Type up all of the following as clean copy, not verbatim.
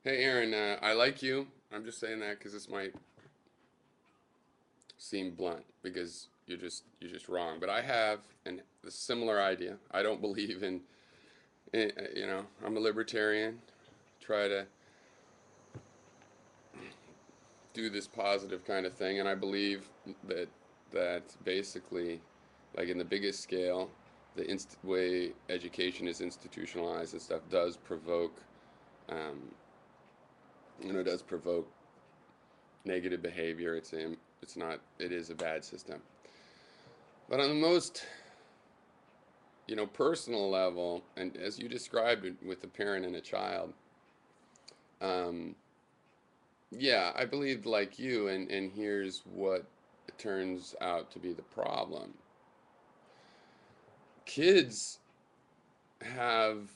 Hey Aaron, I like you. I'm just saying that because this might seem blunt because you're just wrong. But I have a similar idea. I don't believe in. I'm a libertarian. Try to do this positive kind of thing, and I believe that that basically, like in the biggest scale, the way education is institutionalized and stuff does provoke, um, does provoke negative behavior. It's not. It is a bad system. But on the most, personal level, and as you described it with a parent and a child, um, yeah, I believed like you, and here's what it turns out to be the problem. Kids have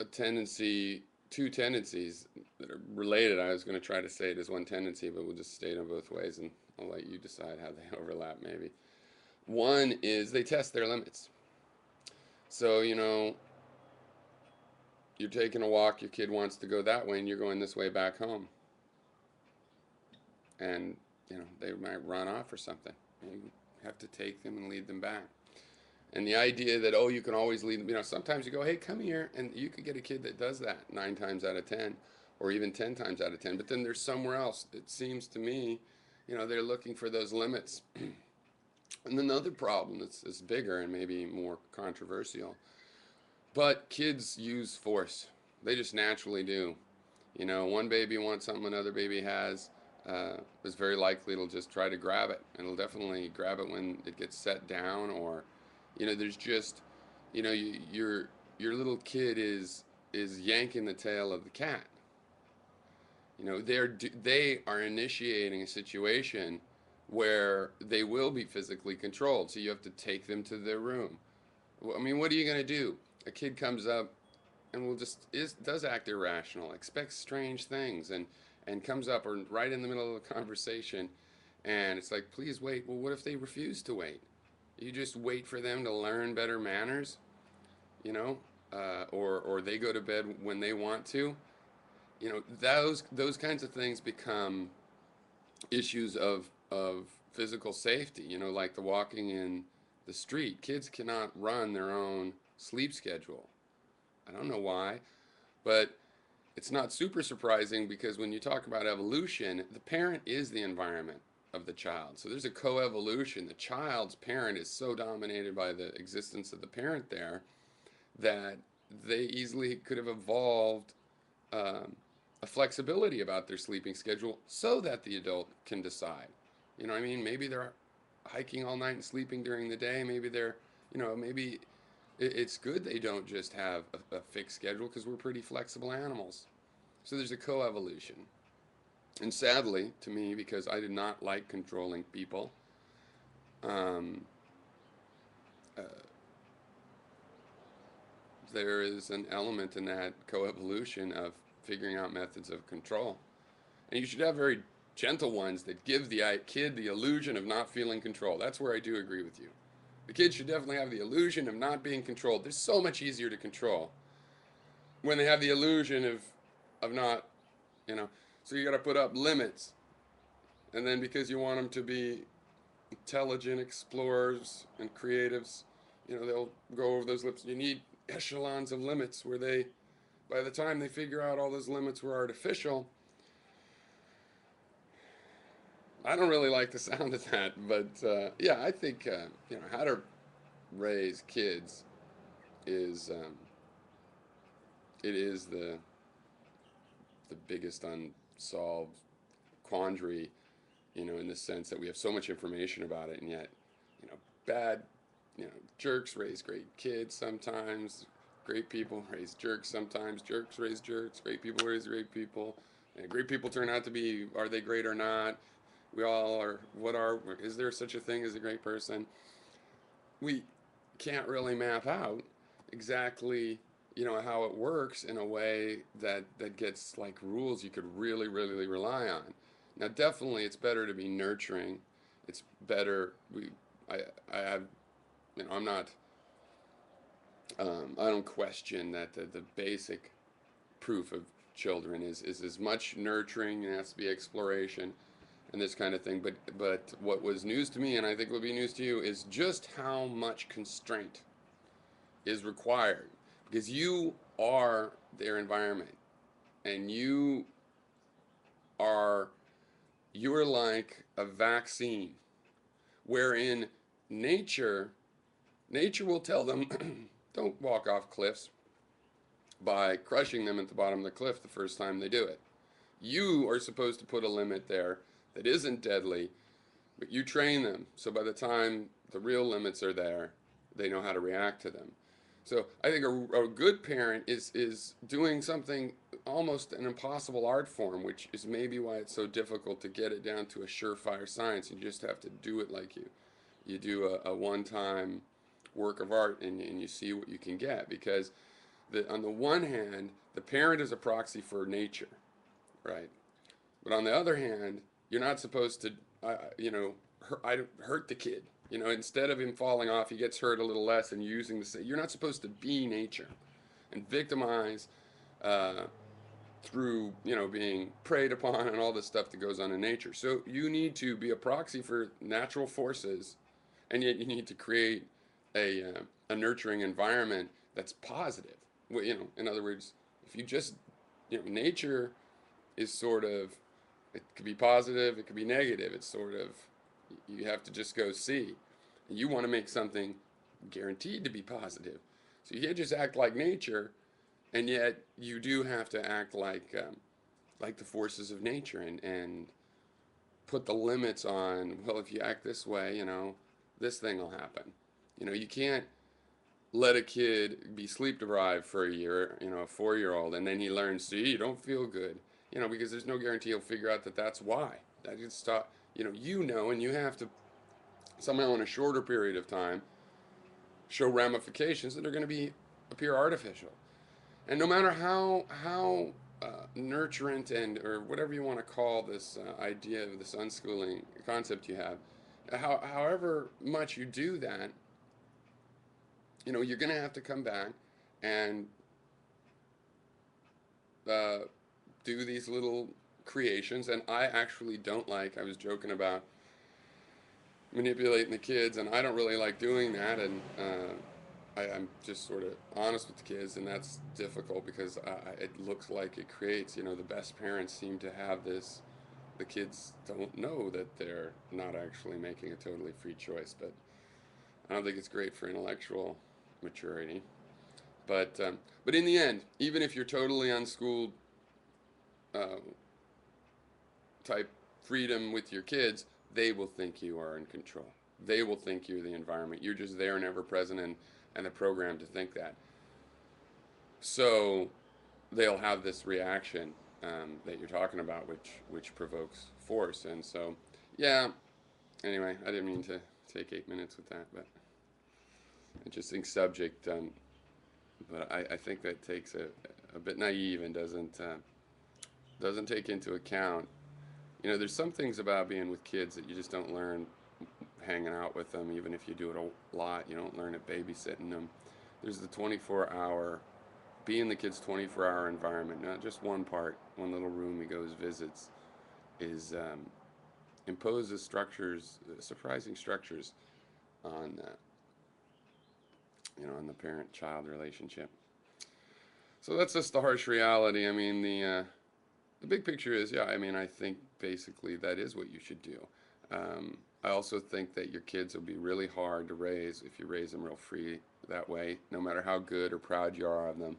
a tendency, two tendencies that are related. I was going to try to say it as one tendency, but we'll just state them both ways, and I'll let you decide how they overlap, maybe. One is they test their limits. So, you're taking a walk, your kid wants to go that way, and you're going this way back home. And, they might run off or something. You have to take them and lead them back. And the idea that, oh, you can always lead them, sometimes you go, hey, come here. And you could get a kid that does that 9 times out of 10, or even 10 times out of 10. But then there's somewhere else. It seems to me, they're looking for those limits. And another problem that's bigger and maybe more controversial, but kids use force. They just naturally do. One baby wants something another baby has. It's very likely it'll just try to grab it. And it'll definitely grab it when it gets set down, or, there's just, your little kid is yanking the tail of the cat. They are initiating a situation where they will be physically controlled. So you have to take them to their room. Well, I mean, what are you going to do? A kid comes up and will just does act irrational, expects strange things, and comes up or right in the middle of the conversation, and it's like, please wait. Well, what if they refuse to wait? You just wait for them to learn better manners, you know, or they go to bed when they want to. Those kinds of things become issues of physical safety. Like the walking in the street. Kids cannot run their own sleep schedule. I don't know why, but it's not super surprising because when you talk about evolution, the parent is the environment of the child. So there's a coevolution. The child's parent is so dominated by the existence of the parent there that they easily could have evolved um, a flexibility about their sleeping schedule so that the adult can decide. You know what I mean? Maybe they're hiking all night and sleeping during the day. Maybe maybe it's good they don't just have a fixed schedule because we're pretty flexible animals. So there's a coevolution. And sadly, to me, because I did not like controlling people, um, uh, there is an element in that coevolution of figuring out methods of control. And you should have very gentle ones that give the kid the illusion of not feeling control. That's where I do agree with you. The kid should definitely have the illusion of not being controlled. They're so much easier to control when they have the illusion of not, you know. So you got to put up limits, and then because you want them to be intelligent explorers and creatives, they'll go over those limits. You need echelons of limits where they, by the time they figure out all those limits were artificial, I don't really like the sound of that, but yeah, I think how to raise kids is it is the biggest unsolved quandary, in the sense that we have so much information about it, and yet, bad, jerks raise great kids sometimes, great people raise jerks sometimes, jerks raise jerks, great people raise great people, and great people turn out to be, are they great or not? We all are, is there such a thing as a great person? We can't really map out exactly how it works in a way that gets like rules you could really really rely on. Now definitely it's better to be nurturing. It's better i I have, I'm not, I don't question that the basic proof of children is as much nurturing, and has to be exploration and this kind of thing. But what was news to me, and I think will be news to you, is just how much constraint is required, because you are their environment, and are you're like a vaccine, wherein nature nature will tell them don't walk off cliffs by crushing them at the bottom of the cliff the first time they do it. You are supposed to put a limit there that isn't deadly, but you train them so by the time the real limits are there, they know how to react to them. So I think a good parent is doing something almost an impossible art form, which is maybe why it's so difficult to get it down to a surefire science. You just have to do it like you do a one-time work of art, and you see what you can get. Because on the one hand, the parent is a proxy for nature, right? But on the other hand, you're not supposed to, hurt the kid. Instead of him falling off, he gets hurt a little less, and using you're not supposed to be nature and victimize through, being preyed upon and all this stuff that goes on in nature. So you need to be a proxy for natural forces, and yet you need to create a nurturing environment that's positive. In other words, if you just, nature is sort of, it could be positive, it could be negative. It's sort of, you have to just go see. You want to make something guaranteed to be positive. So you can't just act like nature, and yet you do have to act like the forces of nature, and put the limits on, well, if you act this way, this thing will happen. You can't let a kid be sleep deprived for a year, a 4-year-old, and then he learns, see, you don't feel good, because there's no guarantee he'll figure out that that's why. That just stop, and you have to somehow in a shorter period of time show ramifications that are going to appear artificial. And no matter how nurturant and or whatever you want to call this idea of this unschooling concept you have, however much you do that, you're going to have to come back and do these little creations. And I actually don't like, I was joking about manipulating the kids, and I don't really like doing that, and I'm just sort of honest with the kids, and that's difficult because it looks like it creates, the best parents seem to have this, the kids don't know that they're not actually making a totally free choice, but I don't think it's great for intellectual maturity. But in the end, even if you're totally unschooled type freedom with your kids, they will think you are in control. They will think you're the environment. You're just there and ever present, and they're programmed to think that. So they'll have this reaction that you're talking about, which provokes force. And so, yeah. Anyway, I didn't mean to take 8 minutes with that, but interesting subject. But I think that takes a bit naive and doesn't take into account. There's some things about being with kids that you just don't learn hanging out with them, even if you do it a lot. You don't learn it babysitting them. There's the 24-hour, be in the kid's 24-hour environment, not just one little room he goes visits, imposes structures, surprising structures on on the parent-child relationship. So that's just the harsh reality. I mean, the big picture is, yeah, I think basically that is what you should do. I also think that your kids will be really hard to raise if you raise them real free that way, no matter how good or proud you are of them,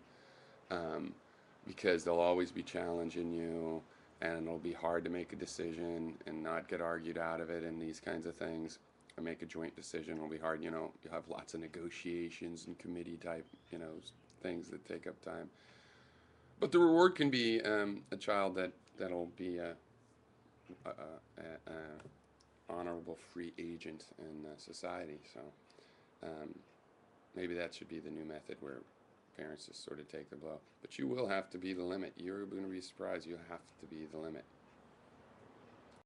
because they'll always be challenging you, and it'll be hard to make a decision and not get argued out of it, and these kinds of things. Or make a joint decision will be hard. You'll have lots of negotiations and committee type, things that take up time. But the reward can be a child that'll be a honorable free agent in society. So maybe that should be the new method, where parents just sort of take the blow. But you will have to be the limit. You're going to be surprised. You have to be the limit.